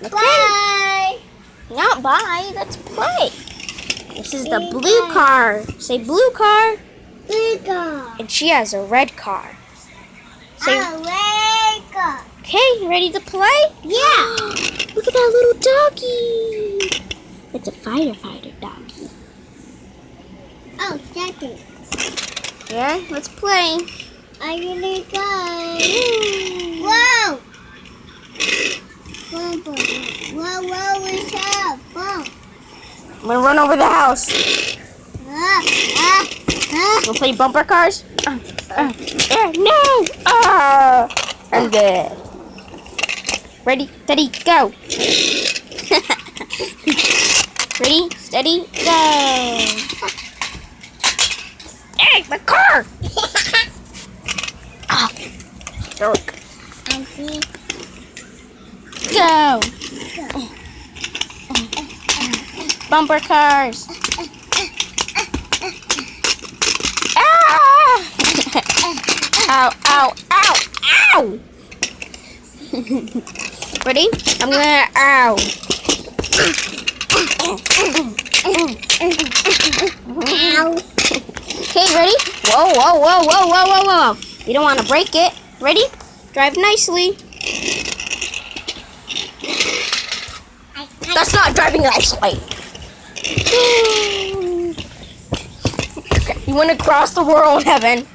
Okay. Bye. Not bye. Let's play. This is the blue car. Say blue car. Blue car. And she has a red car. Say, Red car. okay, ready to play? Yeah. Look at that little doggy. It's a fighter doggy. Oh, second. Yeah, let's play. Are you ready, guys? Whoa. Whoa, what's up? Whoa. I'm gonna run over the house. We'll play bumper cars. No! I'm good. Ready, steady, go. Ready, steady, go. Hey, my car! Ah, jerk. Go. Bumper cars. Ah! Ow, ow, ow, ow! Ready? I'm gonna ow. Ow. Okay, ready? Whoa, whoa, whoa, whoa, whoa, whoa, whoa. You don't want to break it. Ready? Drive nicely. That's not driving nicely. Okay, you want to cross the world, Heaven.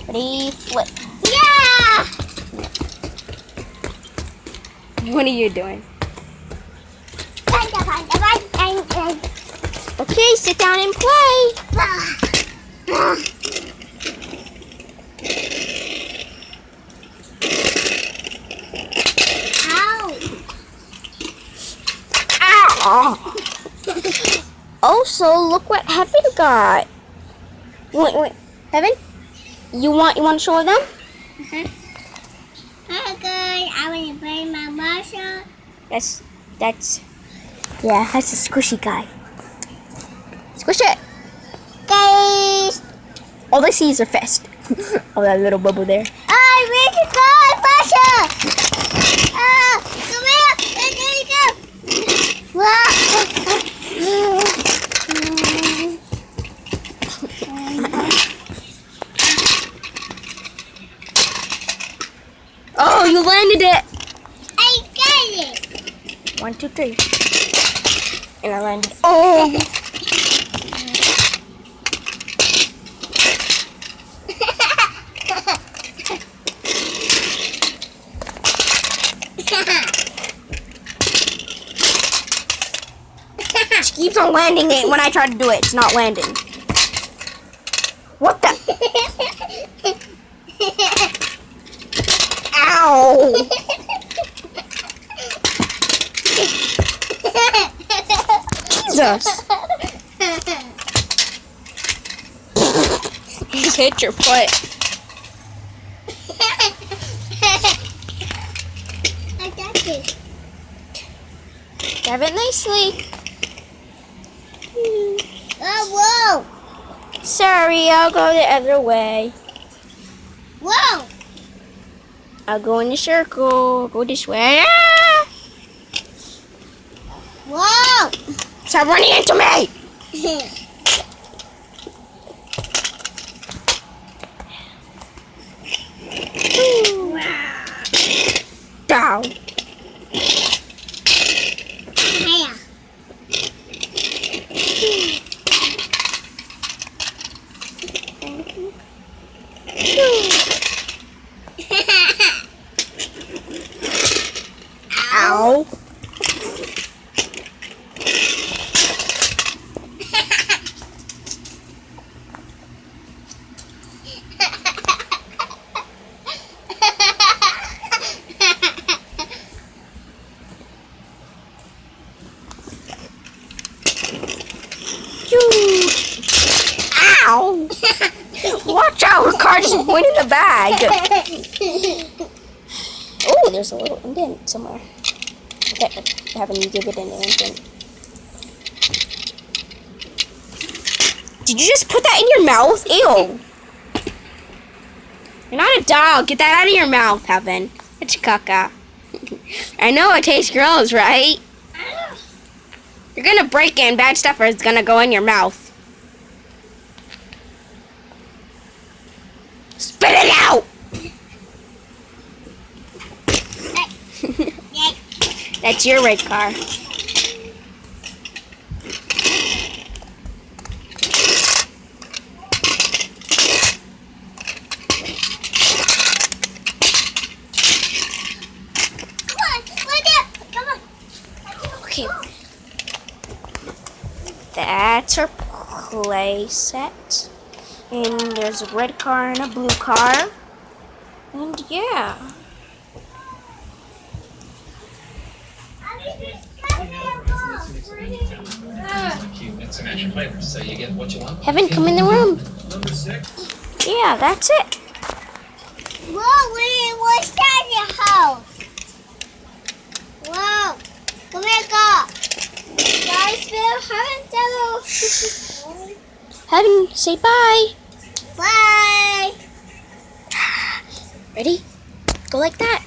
Ready? Flip. Yeah. What are you doing? Okay, sit down and play. Ow. Also, look what Heaven got. Wait, Heaven? You want to show them? Hi guys, I want to play my Marshall. That's a squishy guy. Squish it. Guys, All I see is a fist. Oh, that little bubble there. I wish you guys Marshall. Come here, there you go. Oh, you landed it. I got it. 1, 2, 3. And I landed. Oh. She keeps on landing it when I try to do it. It's not landing. What the? Ow! Jesus! You just hit your foot. I got it. Grab it nicely. Oh, whoa. Sorry, I'll go the other way. Whoa. I'll go in the circle. Go this way. Ah! Whoa. Stop running into me! Down. Hiya. Ow. Ow! Watch out, her car just went in the bag. Oh, there's a little indent somewhere. Okay, having you give it an indent. Did you just put that in your mouth? Ew. You're not a dog. Get that out of your mouth, Heaven. It's caca. I know it tastes gross, right? You're gonna break it and bad stuff is gonna go in your mouth. Spit it out! That's your red car. Okay. That's our play set. And there's a red car and a blue car. And yeah. It's an extra flavor, so you get what you want. Heaven, come in the room. Number 6. Yeah, that's it. Whoa, what's that in your house? Whoa, come here, go. Guys, Heaven, say bye. bye. Ready? Go like that.